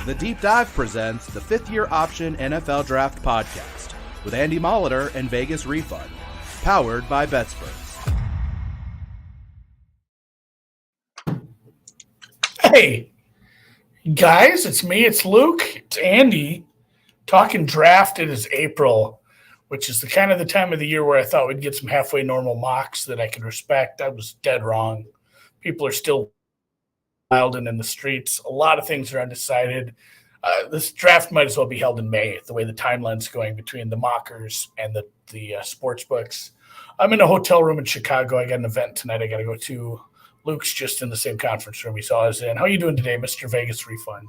The Deep Dive presents the Fifth Year Option NFL Draft Podcast with Andy Molitor and Vegas Refund, powered by BetSperts. Hey, guys, it's me, it's Luke, it's Andy, talking draft. It is April, which is the kind of the time of the year where I thought we'd get some halfway normal mocks that I could respect. I was dead wrong. People are still wild and in the streets. A lot of things are undecided. This draft might as well be held in May, the way the timeline's going between the mockers and the sports books. I'm in a hotel room in Chicago. I got an event tonight I got to go to. Luke's just in the same conference room he saw us in. How are you doing today, Mr. Vegas Refund?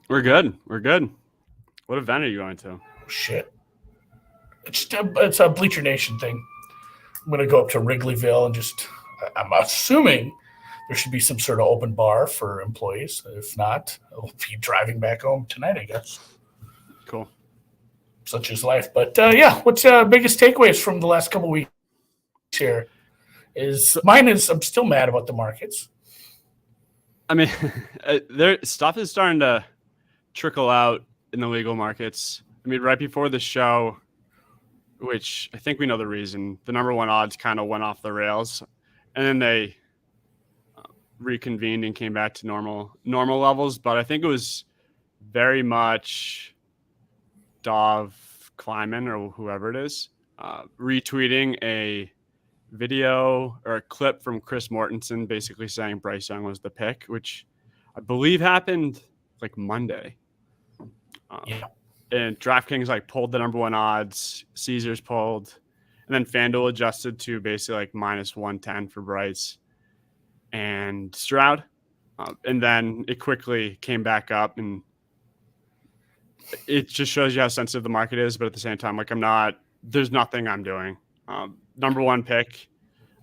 We're good. What event are you going to? Oh, shit. It's a Bleacher Nation thing. I'm going to go up to Wrigleyville and I'm assuming there should be some sort of open bar for employees. If not, I'll be driving back home tonight, I guess. Cool. Such is life. But, what's biggest takeaways from the last couple weeks here? I'm still mad about the markets. I mean, stuff is starting to trickle out in the legal markets. I mean, right before the show, which I think we know the reason, the number one odds kind of went off the rails, and then they reconvened and came back to normal levels. But I think it was very much Dov Kleiman or whoever it is retweeting a video or a clip from Chris Mortensen basically saying Bryce Young was the pick, which I believe happened like Monday. And DraftKings pulled the number one odds, Caesars pulled, and then FanDuel adjusted to basically minus 110 for Bryce and Stroud. And then it quickly came back up, and it just shows you how sensitive the market is. But at the same time, there's nothing I'm doing. Number one pick,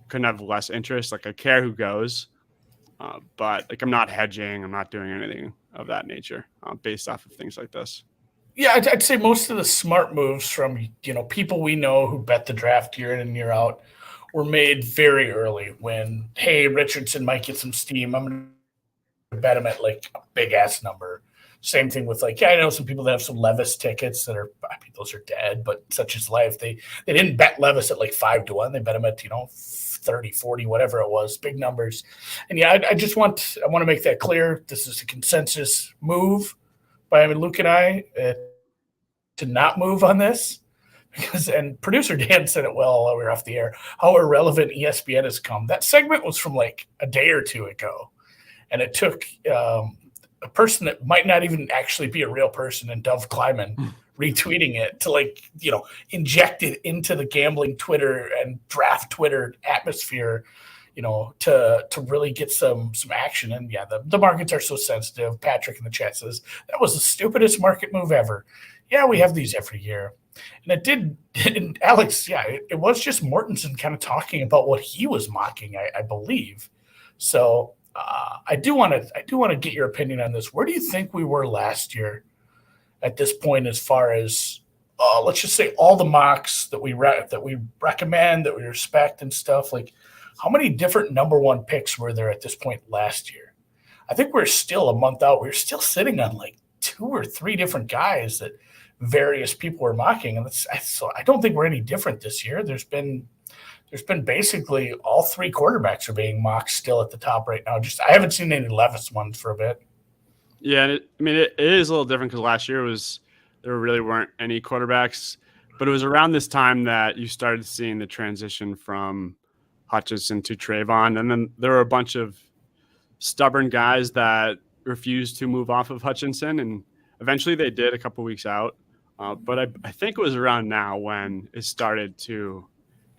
couldn't have less interest. I care who goes, but I'm not hedging. I'm not doing anything of that nature based off of things like this. Yeah, I'd say most of the smart moves from people we know who bet the draft year in and year out were made very early. When Richardson might get some steam, I'm going to bet him at a big ass number. Same thing with I know some people that have some Levis tickets that those are dead, but such is life. They didn't bet Levis at 5-1. They bet him at 30, 40, whatever it was, big numbers. And I want to make that clear. This is a consensus move by Luke and I to not move on this, and producer Dan said it well while we were off the air. How irrelevant ESPN has come. That segment was from a day or two ago, and it took a person that might not even actually be a real person and Dov Kleiman retweeting it to inject it into the gambling Twitter and draft Twitter atmosphere, to really get some action. And the markets are so sensitive. Patrick in the chat says that was the stupidest market move ever. Yeah, we have these every year. And it did, and Alex, it was just Mortensen kind of talking about what he was mocking, I believe. So I do want to get your opinion on this. Where do you think we were last year at this point, as far as let's just say all the mocks that we recommend, that we respect and stuff? How many different number one picks were there at this point last year? I think we're still a month out. We're still sitting on 2 or 3 different guys that various people were mocking, and so I don't think we're any different this year. There's been basically all 3 quarterbacks are being mocked still at the top right now. I haven't seen any Levis ones for a bit. Yeah, it is a little different because last year there really weren't any quarterbacks, but it was around this time that you started seeing the transition from Hutchinson to Trayvon, and then there were a bunch of stubborn guys that refused to move off of Hutchinson, and eventually they did a couple weeks out. But I think it was around now when it started to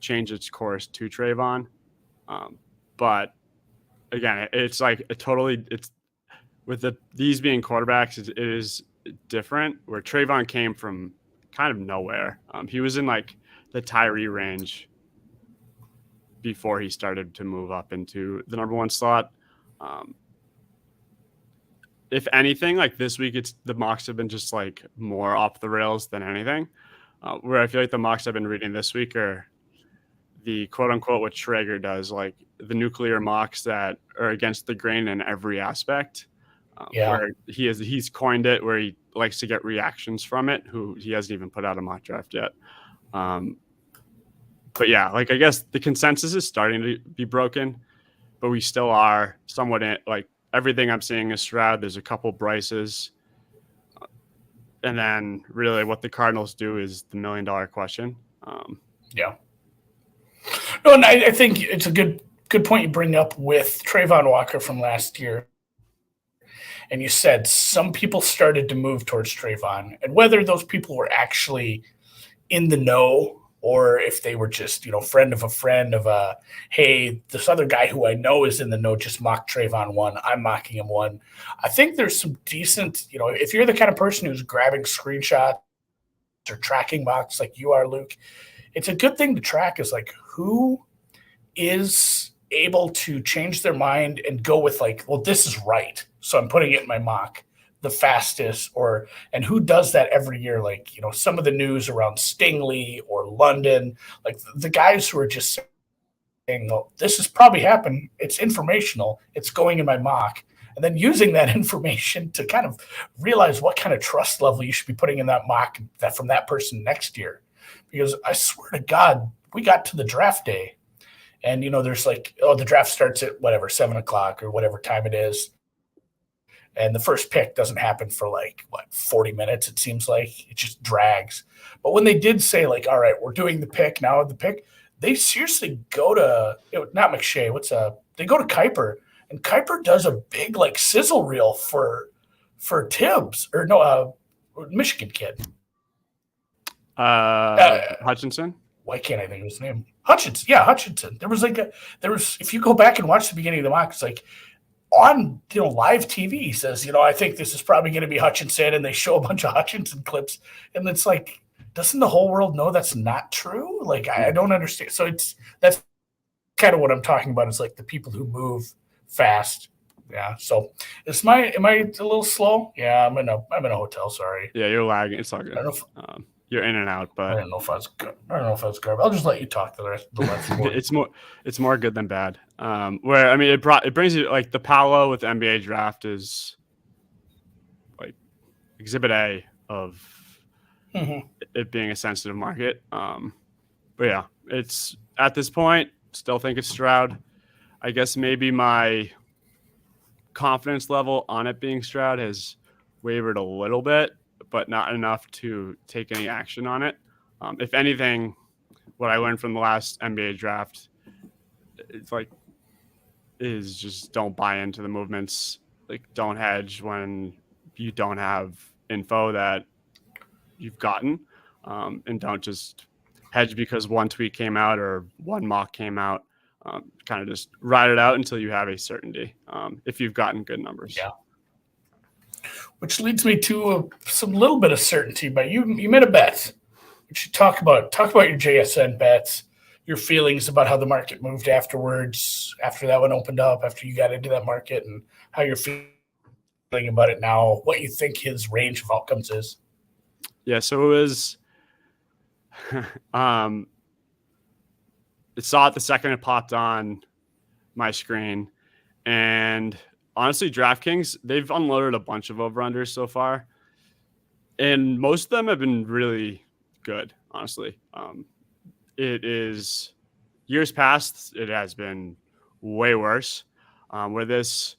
change its course to Trayvon. But again, it's it's with these being quarterbacks, it is different, where Trayvon came from kind of nowhere. He was in the Tyree range before he started to move up into the number one slot. If anything, this week, the mocks have been just more off the rails than anything. Where I feel like the mocks I've been reading this week are the quote unquote what Schrager does, the nuclear mocks that are against the grain in every aspect. where he's coined it, where he likes to get reactions from it, who he hasn't even put out a mock draft yet. But yeah, like I guess the consensus is starting to be broken, but we still are somewhat like everything I'm seeing is Stroud. There's a couple Bryces. And then really what the Cardinals do is the $1 million question. Yeah. No, and I think it's a good point you bring up with Trayvon Walker from last year. And you said some people started to move towards Trayvon, and whether those people were actually in the know or if they were just, friend of a, hey, this other guy who I know is in the know just mocked Trayvon one. I'm mocking him one. I think there's some decent, if you're the kind of person who's grabbing screenshots or tracking mocks like you are, Luke, it's a good thing to track is like who is able to change their mind and go with like, well, this is right, so I'm putting it in my mock the fastest, and who does that every year? Like, some of the news around Stingley or London, like the guys who are just saying, well, this has probably happened. It's informational. It's going in my mock. And then using that information to kind of realize what kind of trust level you should be putting in that mock that from that person next year. Because I swear to God, we got to the draft day and, there's like, the draft starts at 7:00 or whatever time it is. And the first pick doesn't happen for 40 minutes, it seems like. It just drags. But when they did say, like, all right, we're doing the pick, they seriously go to not McShay, they go to Kuiper, and Kuiper does a big sizzle reel for Tibbs Michigan kid. Hutchinson. Why can't I think of his name? Hutchinson. Yeah, Hutchinson. There was if you go back and watch the beginning of the mock, it's like on live TV, he says, I think this is probably going to be Hutchinson, and they show a bunch of Hutchinson clips, and it's like, doesn't the whole world know that's not true? Like, I don't understand. So that's kind of what I'm talking about. Is like the people who move fast. Yeah. So am I a little slow? Yeah, I'm in a hotel. Sorry. Yeah, you're lagging. It's all good. You're in and out, but I don't know if I was good. I'll just let you talk the rest of the it's more good than bad. Where I mean, it brings you like the Paolo with the NBA draft is like exhibit A of it being a sensitive market. But yeah, it's at this point still think it's Stroud. I guess maybe my confidence level on it being Stroud has wavered a little bit, but not enough to take any action on it. If anything, what I learned from the last NBA draft, is just don't buy into the movements. Like, don't hedge when you don't have info that you've gotten, and don't just hedge because one tweet came out or one mock came out. Kind of just ride it out until you have a certainty. If you've gotten good numbers. Yeah. Which leads me to some little bit of certainty, but you made a bet. We should talk about your JSN bets, your feelings about how the market moved afterwards, after that one opened up, after you got into that market, and how you're feeling about it now, what you think his range of outcomes is. Yeah, so it was it saw it the second it popped on my screen, and honestly, DraftKings, they've unloaded a bunch of over-unders so far, and most of them have been really good, honestly. It is years past, it has been way worse. Where this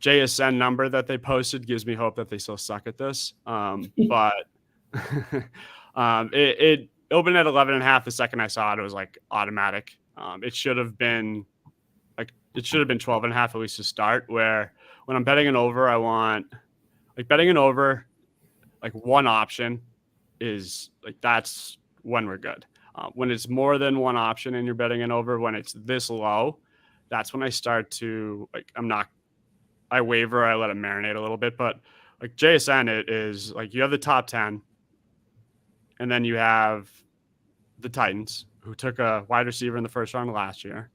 JSN number that they posted gives me hope that they still suck at this. But it opened at 11.5 the second I saw it. It was like automatic. It should have been 12.5 at least to start, where when I'm betting an over, I want betting an over, one option is that's when we're good. When it's more than one option and you're betting an over, when it's this low, that's when I start to I waver, I let it marinate a little bit. But JSN, it is you have the top 10 and then you have the Titans, who took a wide receiver in the first round last year.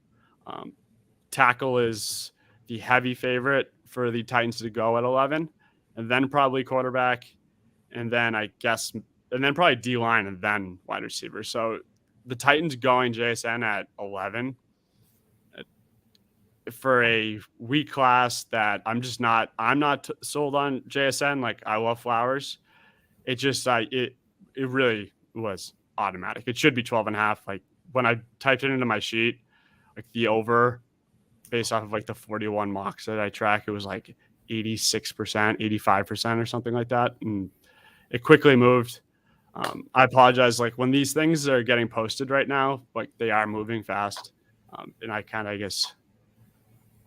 Tackle is the heavy favorite for the Titans to go at 11, and then probably quarterback, and then probably D-line, and then wide receiver. So the Titans going JSN at 11, for a weak class that I'm not sold on JSN. Like, I love Flowers. It just, it really was automatic. It should be 12.5. Like, when I typed it into my sheet, like the over based off of like the 41 mocks that I track, it was like 86%, 85% or something like that. And it quickly moved. I apologize. Like, when these things are getting posted right now, like, they are moving fast. And I kind of, I guess,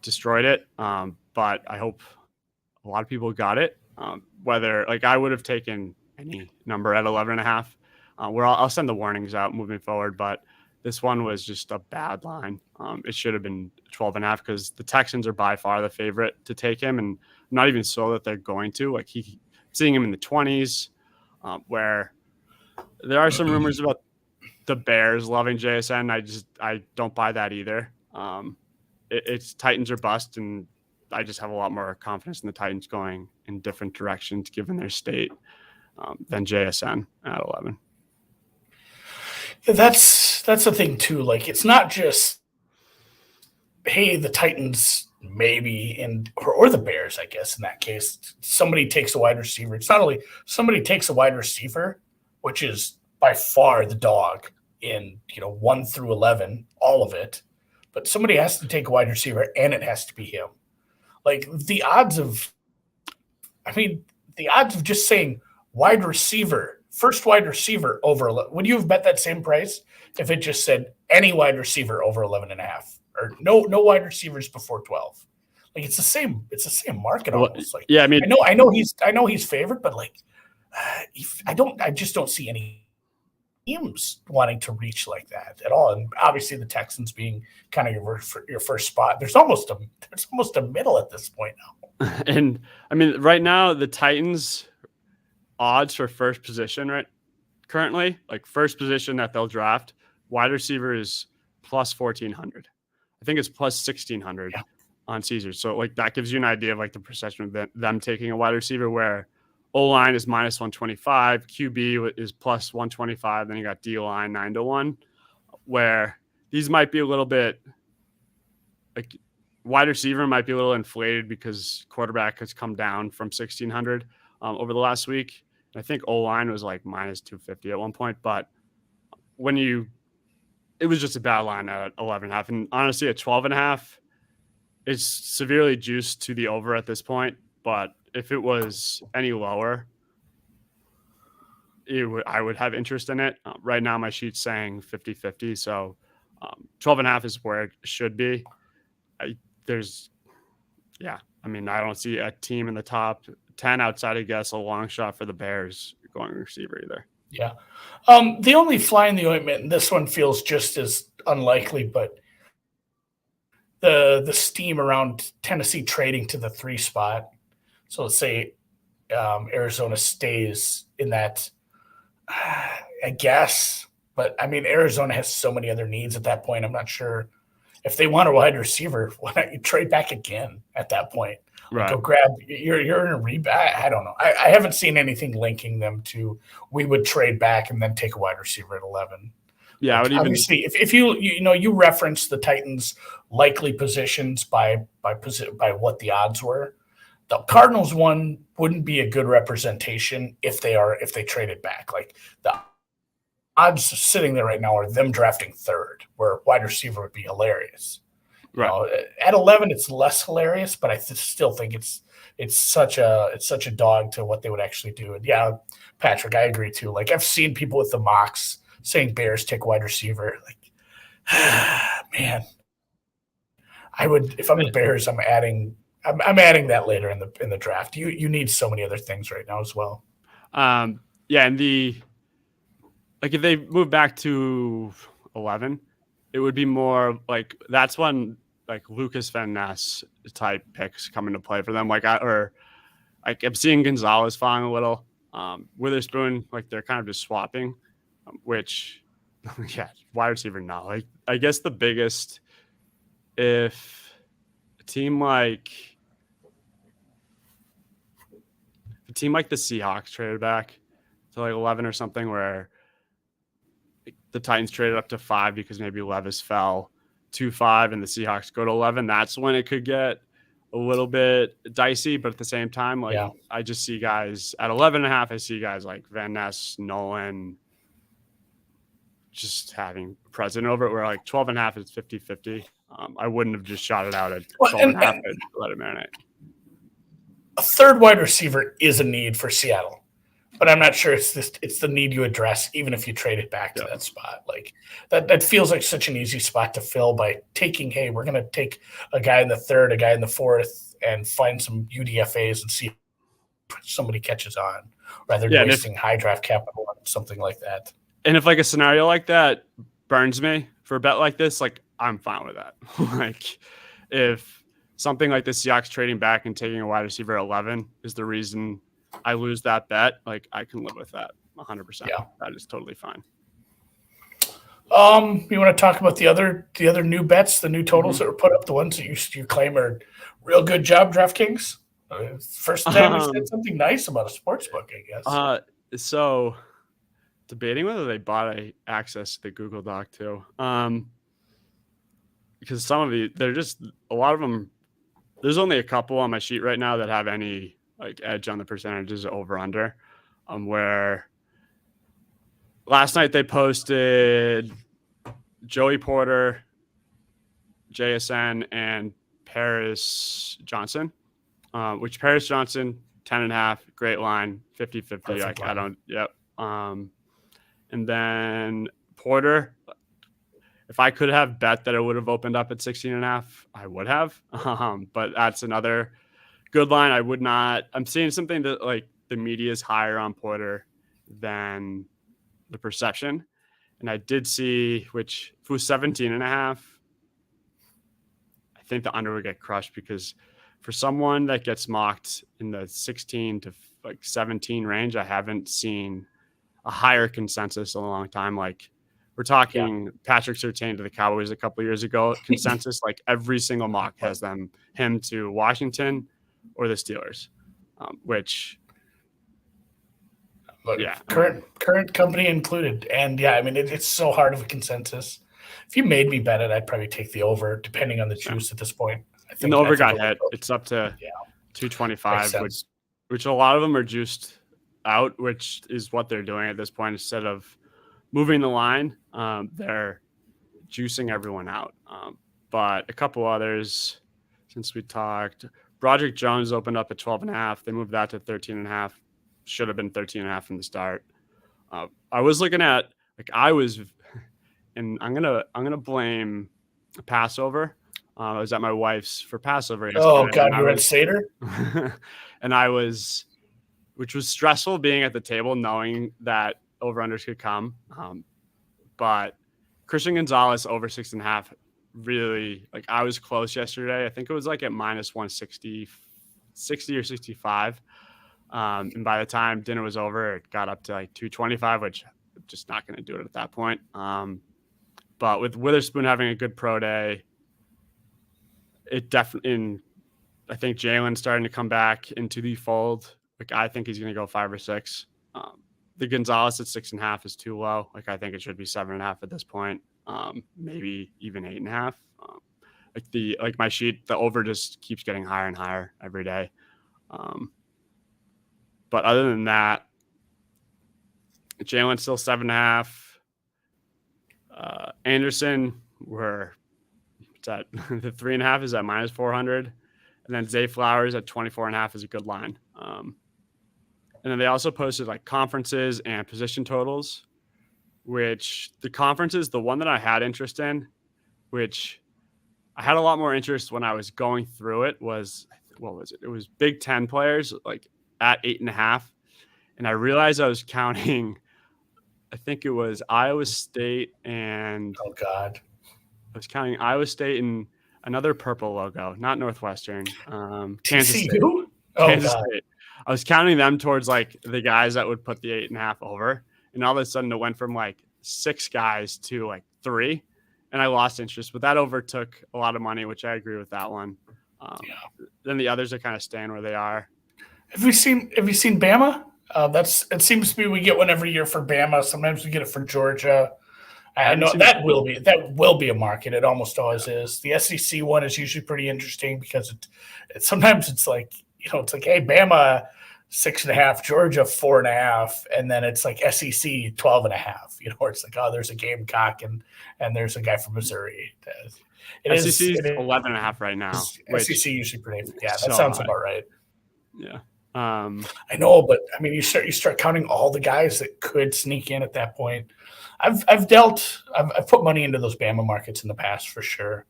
destroyed it. But I hope a lot of people got it. Whether, like, I would have taken any number at 11.5. Where I'll send the warnings out moving forward, but this one was just a bad line. It should have been 12.5 because the Texans are by far the favorite to take him, and I'm not even so that they're going to. Like, seeing him in the 20s, where there are some rumors about the Bears loving JSN. I don't buy that either. It's Titans or bust, and I just have a lot more confidence in the Titans going in different directions given their state than JSN at 11. That's the thing too. Like, it's not just, hey, the Titans maybe, or the Bears, I guess in that case, somebody takes a wide receiver. It's not only somebody takes a wide receiver, which is by far the dog in 1 through 11, all of it, but somebody has to take a wide receiver, and it has to be him. Like, the odds of just saying wide receiver, first wide receiver over 11, would you have bet that same price if it just said any wide receiver over 11.5, or no wide receivers before 12? Like, it's the same market almost. Like, yeah, I mean, I know he's favored, but like, I just don't see any teams wanting to reach like that at all. And obviously the Texans being kind of your first spot, there's almost a middle at this point now. And I mean, right now the Titans odds for first position, right, currently, like first position that they'll draft, wide receiver is plus 1,400. I think it's plus 1,600 on Caesars. So like, that gives you an idea of like the perception of them taking a wide receiver, where O-line is minus 125, QB is plus 125, then you got D-line 9-1, where these might be a little bit, like, wide receiver might be a little inflated because quarterback has come down from 1,600 over the last week. I think O-line was like minus 250 at one point, but it was just a bad line at 11.5. And honestly, at 12.5, it's severely juiced to the over at this point. But if it was any lower, I would have interest in it. Right now, my sheet's saying 50-50. So 12.5 is where it should be. I don't see a team in the top 10 outside, I guess, a long shot for the Bears going receiver either. Yeah. The only fly in the ointment, and this one feels just as unlikely, but the steam around Tennessee trading to the 3 spot. So let's say Arizona stays in that, I guess. But, I mean, Arizona has so many other needs at that point. I'm not sure if they want a wide receiver, why not you trade back again at that point? Right. Go grab – you're in a rebuy. I don't know. I haven't seen anything linking them to we would trade back and then take a wide receiver at 11. Yeah, I would even obviously if you reference the Titans' likely positions by what the odds were. The Cardinals one wouldn't be a good representation if they traded back. Like, the odds sitting there right now are them drafting 3rd, where wide receiver would be hilarious. Right. At 11, it's less hilarious, but I still think it's such a dog to what they would actually do. And yeah, Patrick, I agree too. Like, I've seen people with the mocks saying Bears take wide receiver. Like, man, I would, if I'm the Bears, I'm adding that later in the draft. You need so many other things right now as well. And if they move back to 11, it would be more like that's when like Lucas Van Ness type picks come into play for them. I'm seeing Gonzalez falling a little. Witherspoon, like, they're kind of just swapping, which, yeah, wide receiver not. Like, I guess the biggest, if a team like the Seahawks traded back to like 11 or something, where the Titans traded up to 5 because maybe Levis fell 2-5 and the Seahawks go to 11, that's when it could get a little bit dicey. But at the same time, like I just see guys at 11.5. I see guys like Van Ness, Nolan, just having precedent over it. Where like 12.5 is 50-50. I wouldn't have just shot it out at 12.5 and let it marinate. A third wide receiver is a need for Seattle, but I'm not sure it's the need you address, even if you trade it back to that spot. Like that feels like such an easy spot to fill by taking, hey, we're going to take a guy in the third, a guy in the fourth, and find some UDFAs and see if somebody catches on, rather than wasting high draft capital on something like that. And if like a scenario like that burns me for a bet like this, like I'm fine with that. Like if something like the Seahawks trading back and taking a wide receiver at 11 is the reason I lose that bet, like I can live with that 100%. Yeah. That is totally fine. You want to talk about the other new bets, the new totals that were put up, the ones that you claim are real good job, DraftKings? First time we said something nice about a sports book, I guess. So debating whether they bought access to the Google Doc too. Because some of they're just a lot of them. There's only a couple on my sheet right now that have any like edge on the percentages over under. Where last night they posted Joey Porter, JSN, and Paris Johnson. Which Paris Johnson 10.5, great line, 50-50. Like line. I don't. Yep. And then Porter. If I could have bet that it would have opened up at 16.5, I would have. But that's another good line. I would not. I'm seeing something that like the media is higher on Porter than the perception. And I did see, which if it was 17.5, I think the under would get crushed because for someone that gets mocked in the 16 to like 17 range, I haven't seen a higher consensus in a long time. Like, we're talking Patrick Surtain to the Cowboys a couple of years ago. Consensus, like every single mock has him to Washington or the Steelers, which, current company included. And I mean, it's so hard of a consensus. If you made me bet it, I'd probably take the over, depending on the juice at this point. And the over got hit. It's up to 225, which a lot of them are juiced out, which is what they're doing at this point instead of moving the line. They're juicing everyone out. But a couple others, since we talked, Broderick Jones opened up at 12.5. They moved that to 13.5. Should have been 13.5 from the start. I was looking at and I'm gonna blame Passover. I was at my wife's for Passover yesterday. Oh God, you were at Seder? And which was stressful being at the table, knowing that over-unders could come. But Christian Gonzalez over 6.5, really, like I was close yesterday. I think it was like at minus 160, 60 or 65. And by the time dinner was over, it got up to like 225, which I'm just not going to do it at that point. But with Witherspoon having a good pro day, it definitely, I think Jalen starting to come back into the fold. Like I think he's going to go 5 or 6. The Gonzalez at 6.5 is too low. Like I think it should be 7.5 at this point. Maybe even 8.5. Like my sheet, the over just keeps getting higher and higher every day. But other than that, Jalen's still 7.5. Anderson, the 3.5 is at minus 400. And then Zay Flowers at 24.5 is a good line. And then they also posted like conferences and position totals, which the conferences, the one that I had interest in, which I had a lot more interest when I was going through it was, what was it? It was Big Ten players like at 8.5. And I realized I was counting, I think it was Iowa State and oh God, I was counting Iowa State and another purple logo, not Northwestern, Kansas State. Kansas State. I was counting them towards like the guys that would put the 8.5 over. And all of a sudden it went from like 6 guys to like 3. And I lost interest, but that overtook a lot of money, which I agree with that one. Then the others are kind of staying where they are. Have you seen Bama? It seems to be we get one every year for Bama. Sometimes we get it for Georgia. I know that will be a market. It almost always is. The SEC one is usually pretty interesting because sometimes it's like, it's like, hey, Bama 6.5, Georgia 4.5, and then it's like SEC 12.5. Where it's like, oh, there's a Gamecock and there's a guy from Missouri. SEC is 11.5 right now. SEC usually pretty. Yeah, that sounds about right. Yeah. I know, but I mean, you start counting all the guys that could sneak in at that point. I've put money into those Bama markets in the past for sure.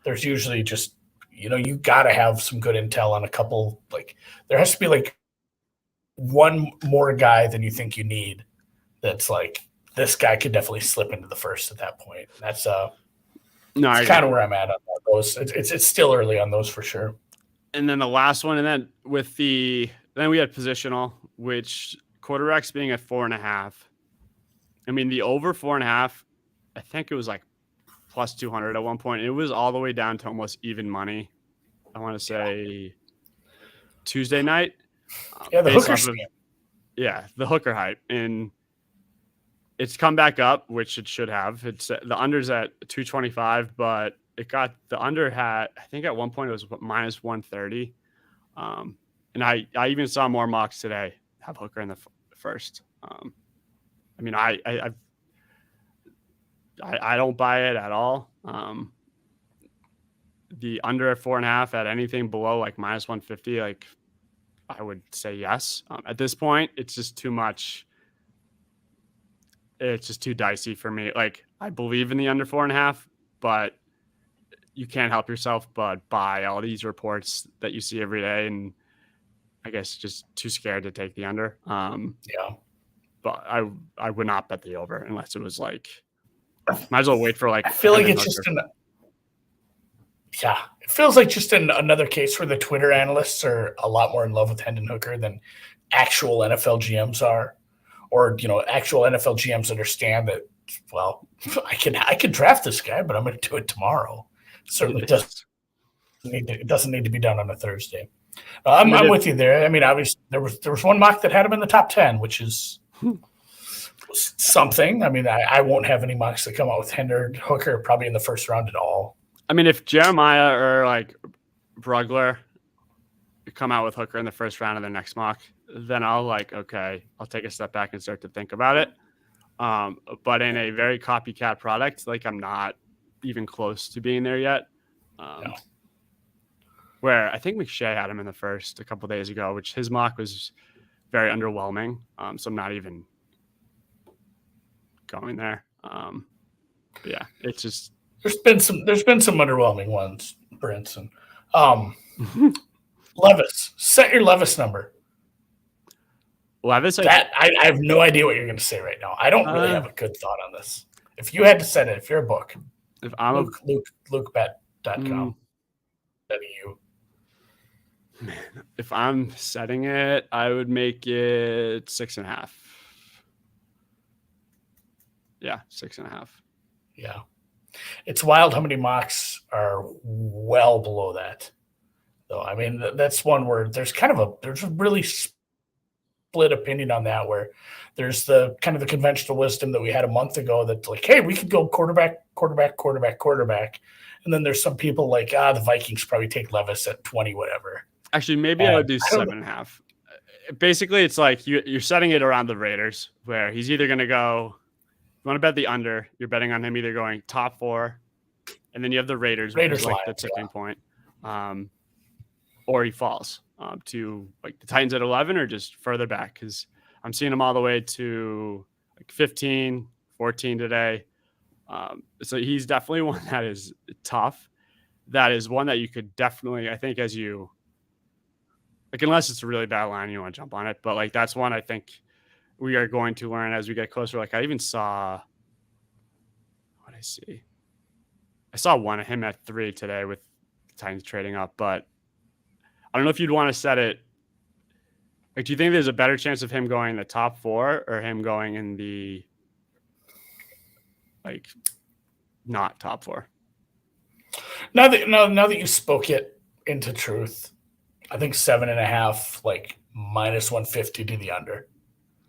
There's usually just, you got to have some good intel on a couple. Like there has to be like one more guy than you think you need. That's like, this guy could definitely slip into the first at that point. That's kind of where I'm at on those. It's still early on those for sure. And then the last one, and then then we had positional, which quarterbacks being at 4.5. I mean, the over 4.5, I think it was like plus 200 at one point. It was all the way down to almost even money. I want to say Tuesday night. Yeah, the hooker. The hooker hype, and it's come back up, which it should have. It's the under's at 225, but it got the under I think at one point it was minus 130. And I even saw more mocks today have hooker in the first. I mean, I don't buy it at all. The under at 4.5 at anything below like minus 150, like I would say yes. At this point, it's just too much. It's just too dicey for me. Like I believe in the under 4.5, but you can't help yourself but buy all these reports that you see every day, and I guess just too scared to take the under. But I would not bet the over unless it was like, might as well wait for like. I feel like it's just it feels like just another case where the Twitter analysts are a lot more in love with Hendon Hooker than actual NFL GMs are, or actual NFL GMs understand that. Well, I can draft this guy, but I'm going to do it tomorrow. Certainly it doesn't need to be done on a Thursday. I'm with you there. I mean, obviously there was one mock that had him in the top 10, which is something. I mean, I won't have any mocks that come out with Hendon Hooker probably in the first round at all. I mean, if Jeremiah or like Brugler come out with Hooker in the first round of the next mock, then I'll take a step back and start to think about it. But in a very copycat product, like I'm not even close to being there yet. Where I think McShay had him in the first a couple days ago, which his mock was very underwhelming. So I'm not even going there. Yeah, it's just there's been some underwhelming ones, Brinson. Levis, set your Levis number. Levis, I have no idea what you're going to say right now. I don't really have a good thought on this. If you had to set it, if you're a book, if I'm LukeBet.com. Man, if I'm setting it, I would make it 6.5. Yeah, 6.5. Yeah. It's wild how many mocks are well below that. Though, I mean, that's one where there's a really split opinion on that, where there's the kind of the conventional wisdom that we had a month ago that's like, hey, we could go quarterback. And then there's some people like, the Vikings probably take Levis at 20, whatever. Actually, maybe I would do 7.5. Basically, it's like you're setting it around the Raiders, where he's either going to go, you want to bet the under, you're betting on him either going top 4, and then you have the Raiders which is like the tipping point, or he falls to like the Titans at 11 or just further back, because I'm seeing him all the way to like 15, 14 today. So he's definitely one that is tough. That is one that you could definitely, I think, as you like, unless it's a really bad line, you want to jump on it. But like, that's one I think we are going to learn as we get closer. Like I even saw, what I see, I saw one of him at 3 today with the Titans trading up, but I don't know if you'd want to set it. Like, do you think there's a better chance of him going in the top 4 or him going in the like not top 4? Now that you spoke it into truth, I think 7.5, like minus 150 to the under.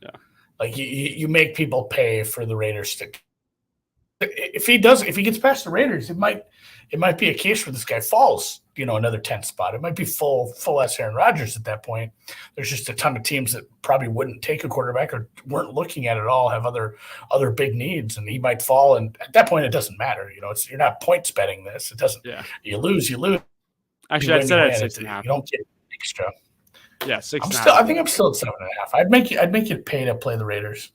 Yeah, like you make people pay for the Raiders to if he gets past the Raiders, it might be a case where this guy falls, another 10th spot. It might be full S Aaron Rodgers at that point. There's just a ton of teams that probably wouldn't take a quarterback or weren't looking at it all, have other big needs, and he might fall. And at that point, it doesn't matter. You're not points betting this. It doesn't. Yeah. You lose. Actually, I said at 6.5. You don't get extra. Yeah, 6.5. I think I'm still at 7.5. I'd make it pay to play the Raiders.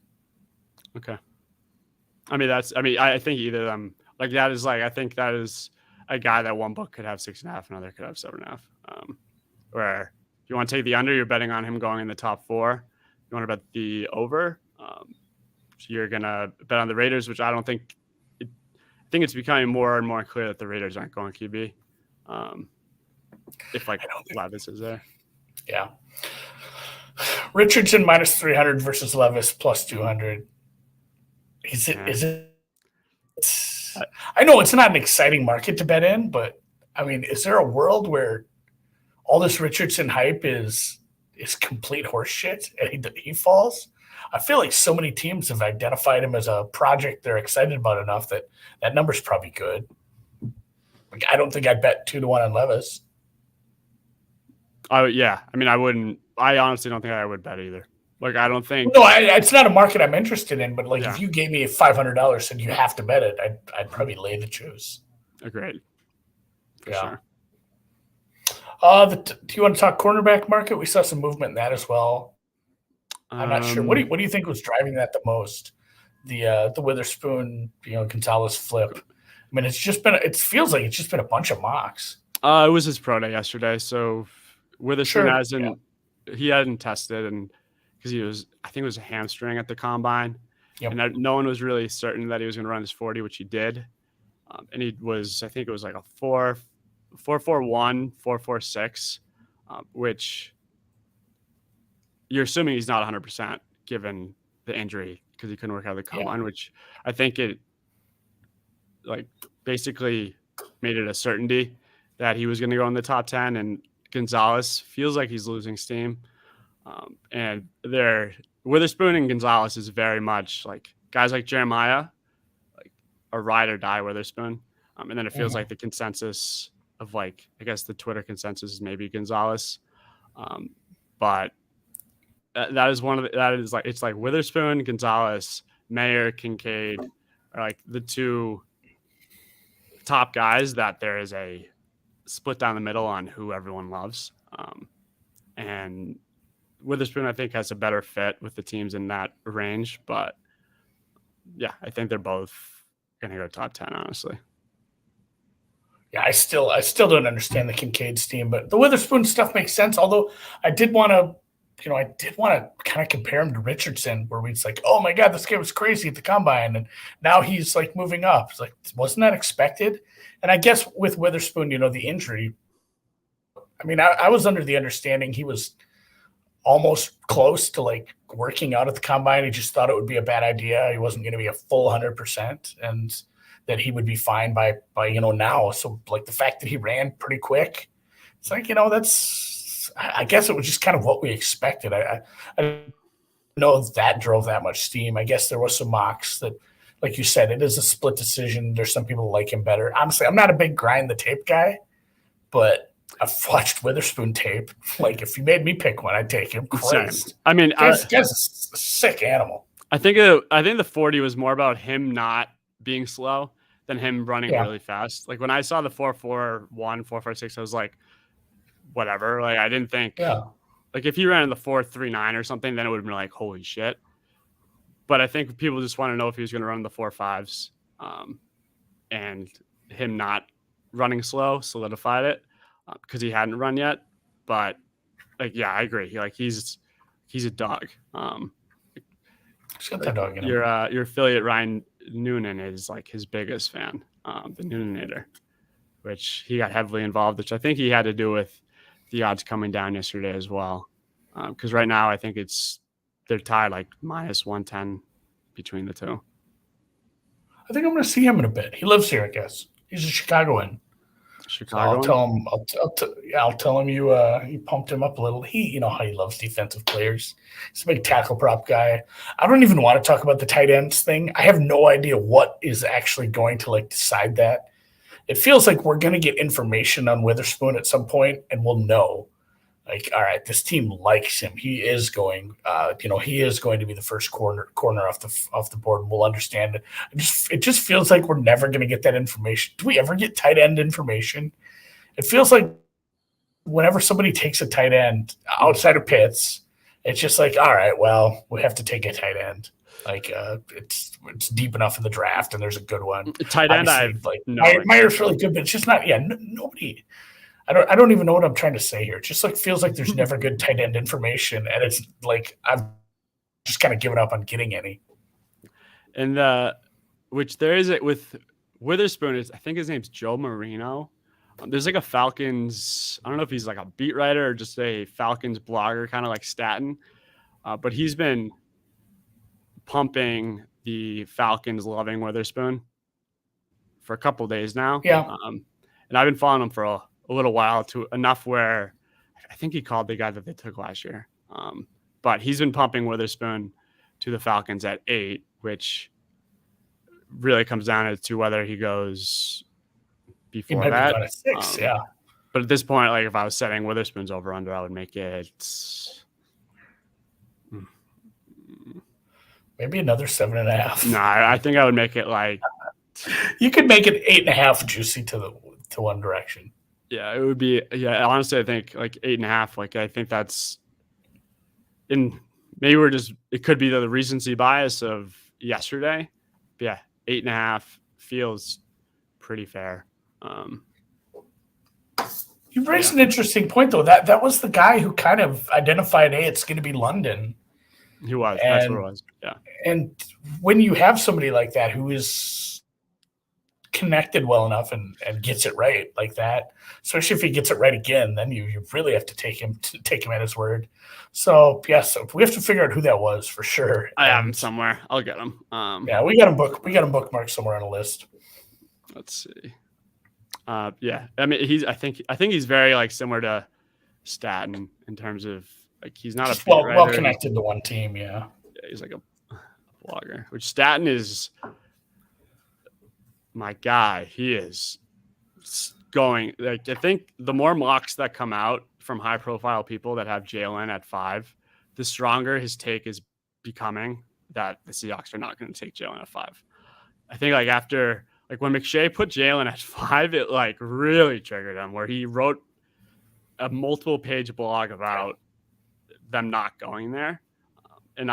Okay. I think either of them I think that is a guy that one book could have 6.5, another could have 7.5. Where if you want to take the under, you're betting on him going in the top 4. You want to bet the over. So you're gonna bet on the Raiders, which I think it's becoming more and more clear that the Raiders aren't going QB. If Levis is there. Yeah. Richardson minus 300 versus Levis plus 200. Is it? I know it's not an exciting market to bet in, but is there a world where all this Richardson hype is complete horseshit and he falls? I feel like so many teams have identified him as a project they're excited about enough that number's probably good. I don't think I'd bet 2-1 on Levis. I wouldn't. I honestly don't think I would bet either. I don't think. No, it's not a market I'm interested in. But if you gave me $500 and you have to bet it, I'd probably lay the juice. Agreed. For sure. Do you want to talk cornerback market? We saw some movement in that as well. I'm not sure. What do you think was driving that the most? The Witherspoon, Gonzalez flip. It's just been. It feels like it's just been a bunch of mocks. It was his pro day yesterday, so Witherspoon he hadn't tested and. Because I think it was a hamstring at the combine. Yep. And no one was really certain that he was going to run his 40, which he did. And he was, I think it was like a 4.41, 4.46, which you're assuming he's not 100% given the injury because he couldn't work out the combine, which I think it basically made it a certainty that he was going to go in the top 10. And Gonzalez feels like he's losing steam. And Witherspoon and Gonzalez is very much guys like Jeremiah, a ride or die Witherspoon. And then it feels like the consensus of I guess the Twitter consensus is maybe Gonzalez. But that is it's Witherspoon, Gonzalez, Mayer, Kincaid are the two top guys that there is a split down the middle on who everyone loves. And Witherspoon, I think, has a better fit with the teams in that range. But, yeah, I think they're both going to go top 10, honestly. Yeah, I still don't understand the Kincaid steam, but the Witherspoon stuff makes sense. Although I did want to kind of compare him to Richardson, where it's oh, my God, this guy was crazy at the combine. And now he's, moving up. It's wasn't that expected? And I guess with Witherspoon, the injury, I was under the understanding he was – almost close to working out at the combine. He just thought it would be a bad idea. He wasn't going to be a full 100% and that he would be fine by now. So the fact that he ran pretty quick, it's that's, I guess it was just kind of what we expected. I know that drove that much steam. I guess there was some mocks that, like you said, it is a split decision. There's some people who like him better. Honestly, I'm not a big grind the tape guy, but I've watched Witherspoon tape. If you made me pick one, I'd take him. Christ. Guy's a sick animal. I think the 40 was more about him not being slow than him running really fast. When I saw the 4.41, 4.46, I was whatever. I didn't think. Yeah. If he ran in the 4.39 or something, then it would have been holy shit. But I think people just want to know if he was going to run the 4.5s, and him not running slow solidified it. Because he hadn't run yet, but I agree. He's a dog. He's got that dog in him. Your affiliate Ryan Noonan is his biggest fan, the Noonanator, which he got heavily involved, which I think he had to do with the odds coming down yesterday as well. Because right now I think they're tied minus 110 between the two. I think I'm going to see him in a bit. He lives here, I guess. He's a Chicagoan. Chicago. I'll tell him. I'll tell him you pumped him up a little. You know how he loves defensive players. He's a big tackle prop guy. I don't even want to talk about the tight ends thing. I have no idea what is actually going to decide that. It feels like we're going to get information on Witherspoon at some point, and we'll know. All right, this team likes him. He is going. He is going to be the first corner off the board, and we'll understand it. It just feels like we're never going to get that information. Do we ever get tight end information? It feels like whenever somebody takes a tight end outside of Pitts, it's just like, all right, well, we have to take a tight end. It's deep enough in the draft, and there's a good one. Tight end, Meyer's really good, but it's just not. Yeah, nobody. I don't even know what I'm trying to say here. It just feels like there's never good tight end information, and it's like I've just kind of given up on getting any. And which there is it with Witherspoon. I think his name's Joe Marino. There's a Falcons. I don't know if he's a beat writer or just a Falcons blogger, kind of like Staten, but he's been pumping the Falcons loving Witherspoon for a couple of days now. Yeah, and I've been following him for a little while, to enough where I think he called the guy that they took last year. But he's been pumping Witherspoon to the Falcons at 8, which really comes down to whether he goes before that. At 6, yeah. But at this point, if I was setting Witherspoon's over under, I would make it maybe another 7.5. No, I think I would make it you could make it 8.5 juicy to one direction. Yeah, it would be. Yeah, honestly, I think 8.5. I think that's maybe it could be the recency bias of yesterday. But yeah, 8.5 feels pretty fair. You raised an interesting point, though. That was the guy who kind of identified, hey, it's going to be London. He was. That's what it was. Yeah. And when you have somebody like that who is connected well enough and gets it right like that, especially if he gets it right again, then you really have to take him at his word. So yes, we have to figure out who that was for sure. I have him somewhere. I'll get him. Yeah, we got him bookmarked somewhere on a list. Let's see. Yeah, I mean I think he's very similar to Staten in terms of he's not just well connected to one team. Yeah, he's a blogger, which Staten is. My guy, he is going. I think the more mocks that come out from high-profile people that have Jalen at 5, the stronger his take is becoming that the Seahawks are not going to take Jalen at 5. I think after when McShay put Jalen at 5, it really triggered him. Where he wrote a multiple-page blog about them not going there, and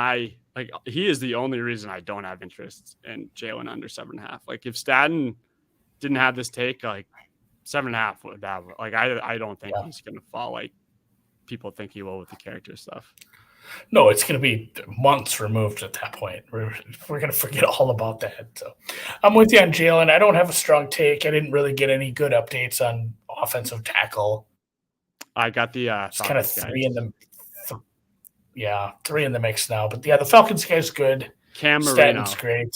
he is the only reason I don't have interest in Jalen under 7.5. If Staten didn't have this take, 7.5 would have. I don't think he's going to fall like people think he will with the character stuff. No, it's going to be months removed at that point. We're going to forget all about that. So I'm with you on Jalen. I don't have a strong take. I didn't really get any good updates on offensive tackle. I got the it's kind of 3 in the. Yeah, 3 in the mix now. But, yeah, the Falcons guy's good. Cam Marino. Stanton's great.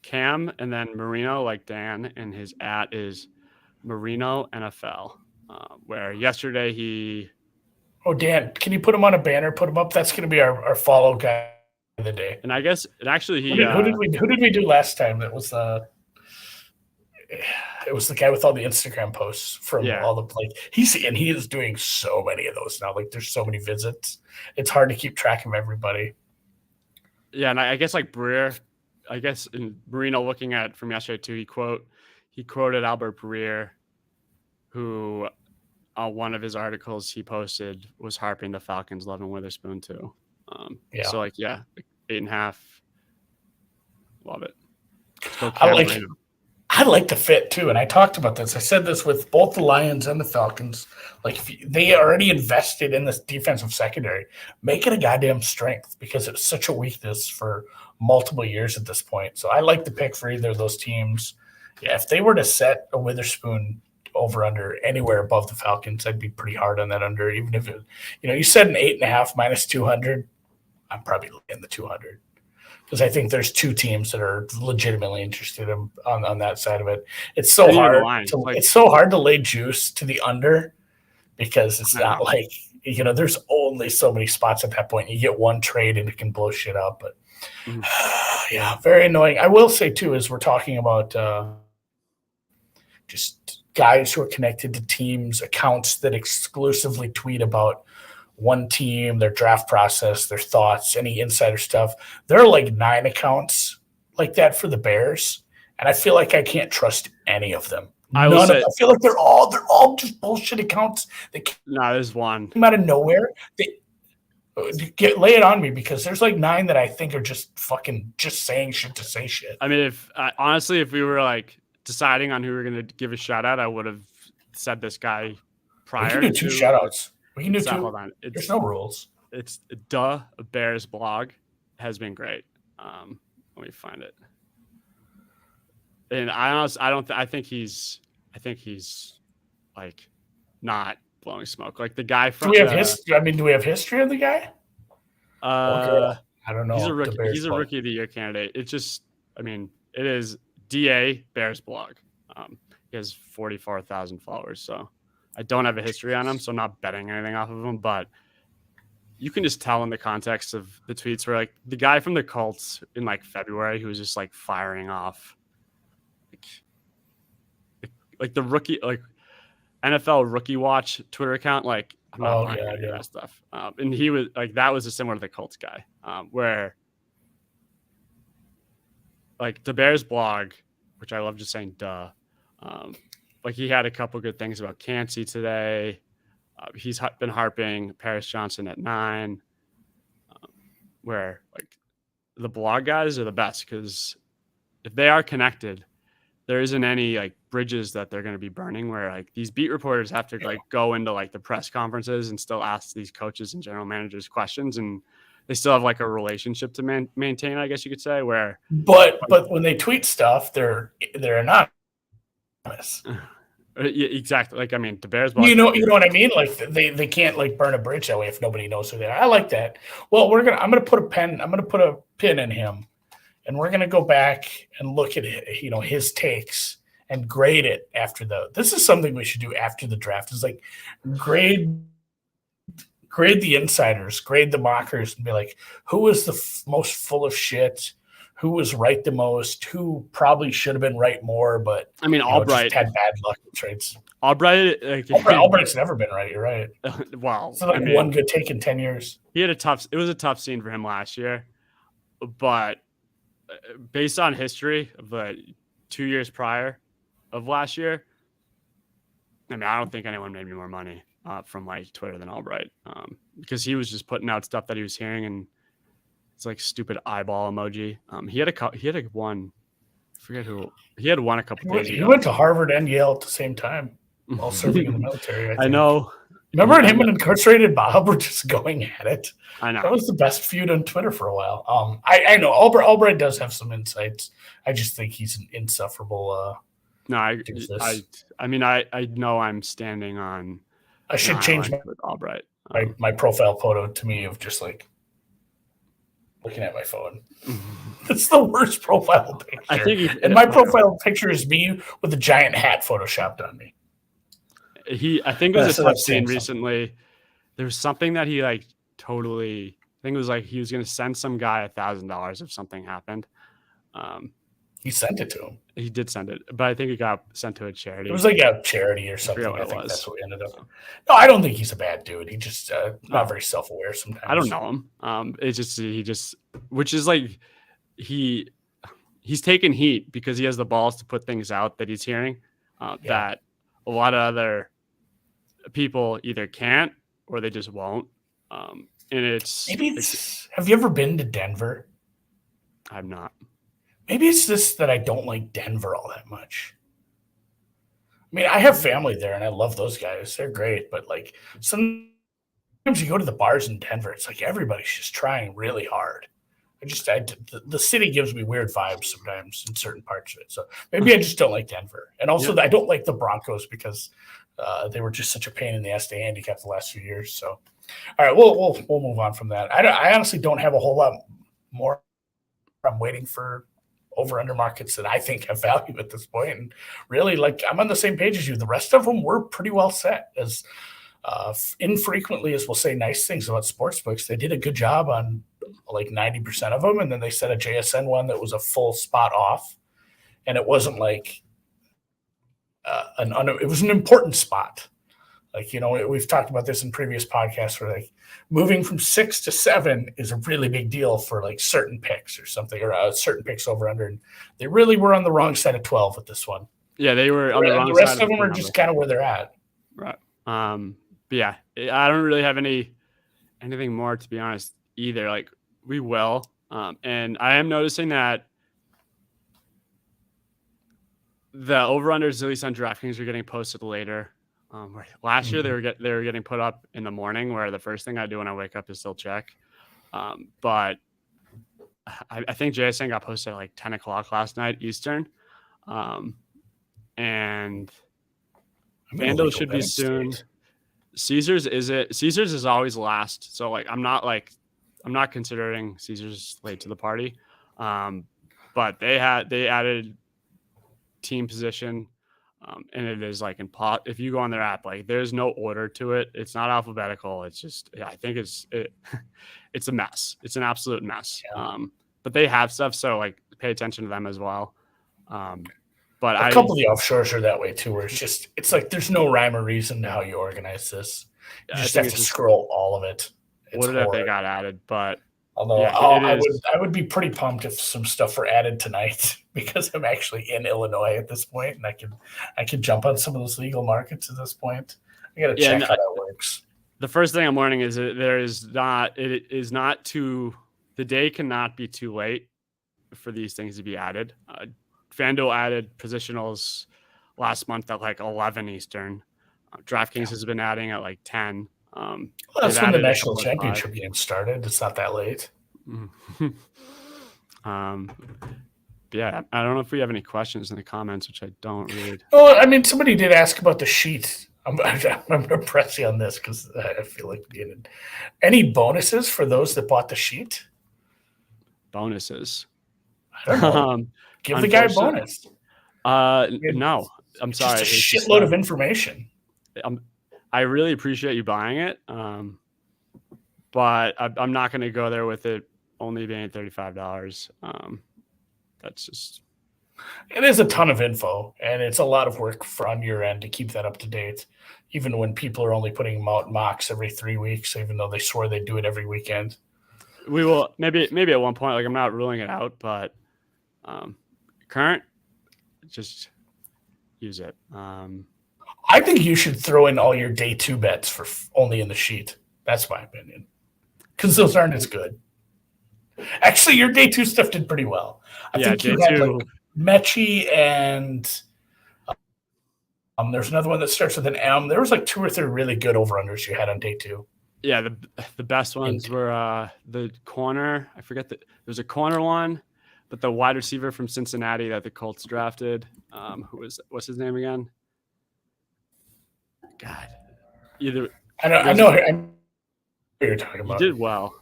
Cam and then Marino, like Dan, and his @ is Marino NFL, where yesterday he – Oh, Dan, can you put him on a banner, put him up? That's going to be our follow guy of the day. And I guess – and actually he – who did we do last time? That was it was the guy with all the Instagram posts from all the he is doing so many of those now. There's so many visits. It's hard to keep track of everybody. Yeah, and I guess Perrier, in Marino looking at from yesterday too, he quoted Albert Perrier, who one of his articles he posted was harping the Falcons loving Witherspoon too. So 8.5. Love it. I like the fit too, and I talked about this. I said this with both the Lions and the Falcons. They already invested in this defensive secondary. Make it a goddamn strength because it's such a weakness for multiple years at this point. So I like the pick for either of those teams. Yeah, if they were to set a Witherspoon over under anywhere above the Falcons, I'd be pretty hard on that under. Even if you said an 8.5 minus 200, I'm probably in the 200. because I think there's two teams that are legitimately interested on that side of it. It's so hard. It's so hard to lay juice to the under because it's not like, there's only so many spots at that point. You get one trade and it can blow shit up. But yeah, very annoying. I will say too, as we're talking about just guys who are connected to teams, accounts that exclusively tweet about one team, their draft process, their thoughts, any insider stuff. There are like 9 accounts like that for the Bears, and I feel like I can't trust any of them. I feel like they're all just bullshit accounts. There's one came out of nowhere. Lay it on me, because there's like 9 that I think are just fucking just saying shit to say shit. I mean, if we were like deciding on who we were going to give a shout out, I would have said this guy prior. We can do 2 shout outs. We can do 2. Hold on. There's no rules. It's a Bears blog has been great. Let me find it. And I think he's like not blowing smoke. Like the guy from. Do we have history? I mean, do we have history of the guy? I don't know. He's a rookie of the year candidate. It's just, I mean, it is DA Bears blog. He has 44,000 followers, so I don't have a history on him, so I'm not betting anything off of him. But you can just tell in the context of the tweets where like the guy from the Colts in like February who was just like firing off, like the rookie, like NFL Rookie Watch Twitter account. Like I'm not buying any of that stuff. And he was like, that was similar to the Colts guy, where like the Bears blog, which I love just saying, duh. Like he had a couple good things about Cansey today. He's been harping Paris Johnson at 9, where like the blog guys are the best, because if they are connected, there isn't any like bridges that they're going to be burning, where like these beat reporters have to like go into like the press conferences and still ask these coaches and general managers questions, and they still have like a relationship to maintain, I guess you could say, where but when they tweet stuff, they're anonymous. Yeah, exactly. Like, I mean, the Bears. You know what I mean? Like they can't like burn a bridge that way if nobody knows who they are. I like that. Well, I'm gonna put a pin in him, and we're gonna go back and look at his takes and grade it after this is something we should do after the draft, is like grade the insiders, grade the mockers, and be like, who was the most full of shit, who was right the most, who probably should have been right more, but I mean, Albright just had bad luck with trades. Albright's never been right. You're right. Wow. So like one good take in 10 years. It was a tough scene for him last year, but based on history of the 2 years prior of last year, I mean, I don't think anyone made me more money from like Twitter than Albright, because he was just putting out stuff that he was hearing, and it's like stupid eyeball emoji. He had one. I forget who. He had one a couple days ago. He went to Harvard and Yale at the same time while serving in the military. I know. Remember him and Incarcerated Bob were just going at it. I know. That was the best feud on Twitter for a while. I know Albright does have some insights. I just think he's an insufferable. No, I mean, I know I'm standing on. I should change Albright. My profile photo to me of just like looking at my phone. It's the worst profile picture. I think my profile picture is me with a giant hat photoshopped on me. I think it was a tough scene recently. There was something that he like totally. I think it was like he was going to send some guy $1,000 if something happened. He sent it to him. He did send it, but I think it got sent to a charity. It was like a charity or something. I think that's what we ended up. No, I don't think he's a bad dude. He just not very self-aware sometimes. I don't know him. It's just which is like he's taking heat because he has the balls to put things out that he's hearing that a lot of other people either can't or they just won't. And have you ever been to Denver? I've not. Maybe it's just that I don't like Denver all that much. I mean, I have family there, and I love those guys. They're great. But, like, sometimes you go to the bars in Denver, it's like everybody's just trying really hard. The city gives me weird vibes sometimes in certain parts of it. So maybe I just don't like Denver. And also, I don't like the Broncos because they were just such a pain in the ass to handicap the last few years. So, all right, we'll move on from that. I honestly don't have a whole lot more I'm waiting for over-under markets that I think have value at this point. And really, like, I'm on the same page as you. The rest of them were pretty well set. As infrequently as we'll say nice things about sportsbooks, they did a good job on like 90% of them. And then they set a JSN one that was a full spot off. And it wasn't like it was an important spot. Like, we've talked about this in previous podcasts where like moving from 6 to 7 is a really big deal for like certain picks or something, or certain picks over under. And they really were on the wrong side of 12 with this one. Yeah, they were on the wrong side. The rest of them are just kind of where they're at. Right. But yeah, I don't really have anything more, to be honest, either. Like, we will. And I am noticing that the over-unders, at least on DraftKings, are getting posted later. Last year they were getting put up in the morning, where the first thing I do when I wake up is still check. But I think JSN got posted at like 10 o'clock last night Eastern, and FanDuel should be soon. Caesars is always last, so like I'm not considering Caesars late to the party. But they added team position. And it is like if you go on their app, like there's no order to it. It's not alphabetical. It's just, I think it's a mess. It's an absolute mess. Yeah. But they have stuff, so like pay attention to them as well. But a couple of the offshores are that way too, where it's like there's no rhyme or reason to how you organize this. You just have to scroll all of it. What did they got added? But although I would be pretty pumped if some stuff were added tonight, because I'm actually in Illinois at this point, and I can jump on some of those legal markets at this point. I got to check how that works. The first thing I'm learning is that the day cannot be too late for these things to be added. FanDuel added positionals last month at like 11 Eastern. DraftKings has been adding at like 10. That's when the national championship game started. It's not that late. Yeah, I don't know if we have any questions in the comments, which I don't read. Well, I mean, somebody did ask about the sheet. I'm going to press you on this because I feel like any bonuses for those that bought the sheet? Bonuses? I don't know. Give the guy a bonus. No, I'm sorry. Just a shitload of information. I really appreciate you buying it, but I'm not going to go there with it only being $35. That's just... It is a ton of info, and it's a lot of work on your end to keep that up to date, even when people are only putting them out mocks every 3 weeks, even though they swore they'd do it every weekend. We will maybe at one point. Like, I'm not ruling it out, but current, just use it. I think you should throw in all your day 2 bets for only in the sheet. That's my opinion, because those aren't as good. Actually, your day 2 stuff did pretty well. I think you had like Mechie and there's another one that starts with an M. There was like 2 or 3 really good over-unders you had on day 2. Yeah, the best ones were the corner. I forget that there was a corner one, but the wide receiver from Cincinnati that the Colts drafted. What's his name again? God, I know what you're talking about. He did well.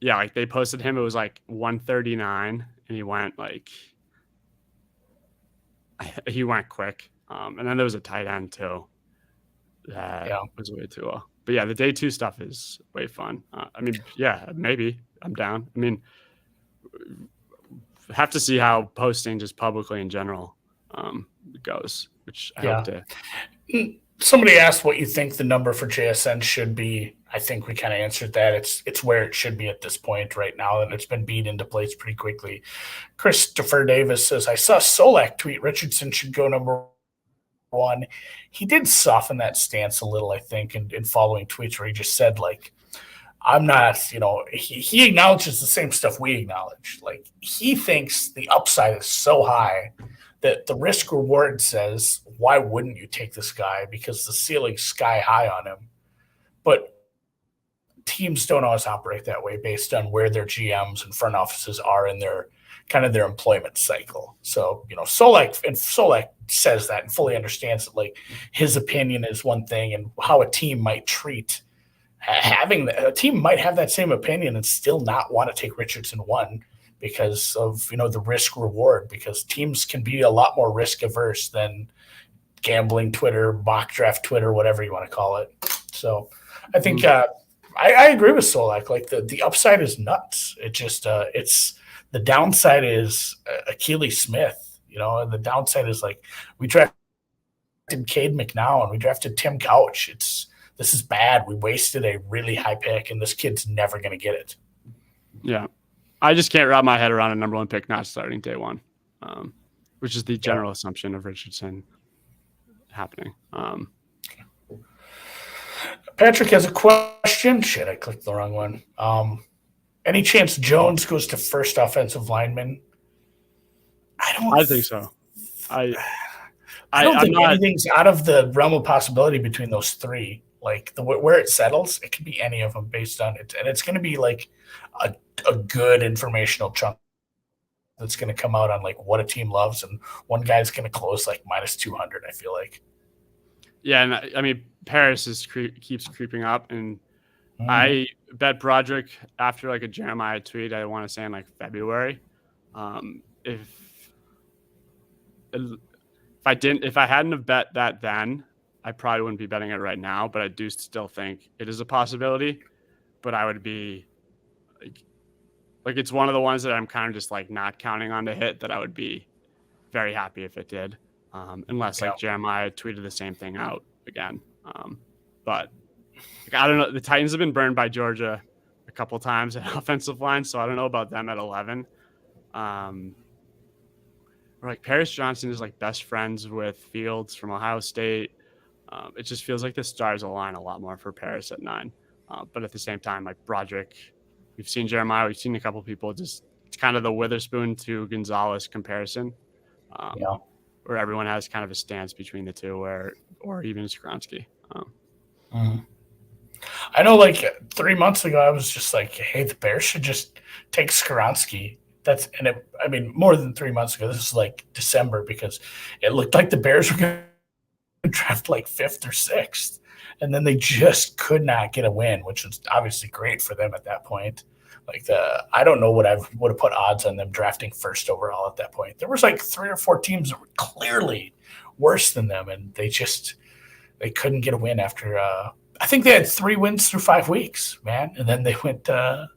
Yeah, like they posted him. It was like 139, and he went quick. And then there was a tight end too. That was way too low. But yeah, the day 2 stuff is way fun. I mean, yeah, maybe I'm down. I mean, have to see how posting just publicly in general goes, which I hope to. Somebody asked what you think the number for JSN should be. I think we kind of answered that. It's where it should be at this point right now, and it's been beat into place pretty quickly. Christopher Davis says, I saw Solak tweet Richardson should go number 1. He did soften that stance a little, I think, in following tweets where he just said, like, I'm not, he acknowledges the same stuff we acknowledge. Like, he thinks the upside is so high that the risk reward says, why wouldn't you take this guy? Because the ceiling's sky high on him. But teams don't always operate that way based on where their GMs and front offices are in their employment cycle. So, Solak says that and fully understands that, like, his opinion is one thing and how a team might treat a team might have that same opinion and still not want to take Richardson 1 because of the risk reward, because teams can be a lot more risk averse than gambling Twitter, mock draft Twitter, whatever you want to call it. So I think I agree with Solak. Like the upside is nuts. It just it's the downside is Achilles Smith, and the downside is like we drafted Cade McNown, we drafted Tim Couch. This is bad. We wasted a really high pick, and this kid's never going to get it. Yeah. I just can't wrap my head around a number one pick not starting day one, which is the general assumption of Richardson happening. Patrick has a question. Shit, I clicked the wrong one. Any chance Jones goes to first offensive lineman? I think so. I don't think anything's out of the realm of possibility between those three. Like where it settles, it could be any of them based on it, and it's going to be like a good informational chunk that's going to come out on like what a team loves, and one guy's going to close like minus 200. I feel like. Yeah, and I mean Paris keeps creeping up, and I bet Broderick after like a Jeremiah tweet. I want to say in like February. If I hadn't have bet that then, I probably wouldn't be betting it right now. But I do still think it is a possibility. But I would be like it's one of the ones that I'm kind of just like not counting on to hit. That I would be very happy if it did, unless like Jeremiah tweeted the same thing out again. But like, I don't know. The Titans have been burned by Georgia a couple times at offensive line, so I don't know about them at 11. Or like Paris Johnson is like best friends with Fields from Ohio State. It just feels like the stars align a lot more for Paris at 9. But at the same time, like Broderick, we've seen Jeremiah, we've seen a couple people. It's kind of the Witherspoon to Gonzalez comparison, where everyone has kind of a stance between the two, or even Skoronski. I know, like 3 months ago, I was just like, "Hey, the Bears should just take Skoronski." More than 3 months ago. This is like December, because it looked like the Bears were going to draft like 5th or 6th, and then they just could not get a win, which was obviously great for them at that point. Like I don't know what I would have put odds on them drafting first overall at that point. There was like 3 or 4 teams that were clearly worse than them, and they couldn't get a win after. I think they had 3 wins through 5 weeks, man, and then they went the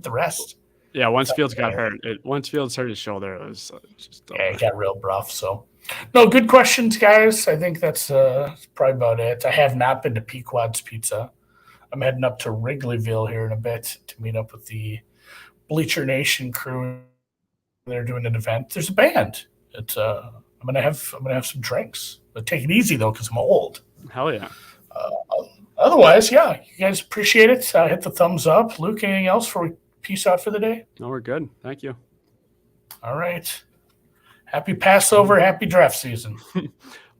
rest. Yeah, once Fields got hurt, once Fields hurt his shoulder, it was just it got real rough. So, no, good questions, guys. I think that's probably about it. I have not been to Pequod's Pizza. I'm heading up to Wrigleyville here in a bit to meet up with the Bleacher Nation crew. They're doing an event. There's a band. It's I'm gonna have some drinks. But take it easy though, because I'm old. Hell yeah. Otherwise, yeah, you guys appreciate it. Hit the thumbs up. Luke, anything else before we peace out for the day? No, we're good. Thank you. All right. Happy Passover. Happy draft season. Later.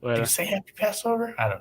Did you say happy Passover? I don't know.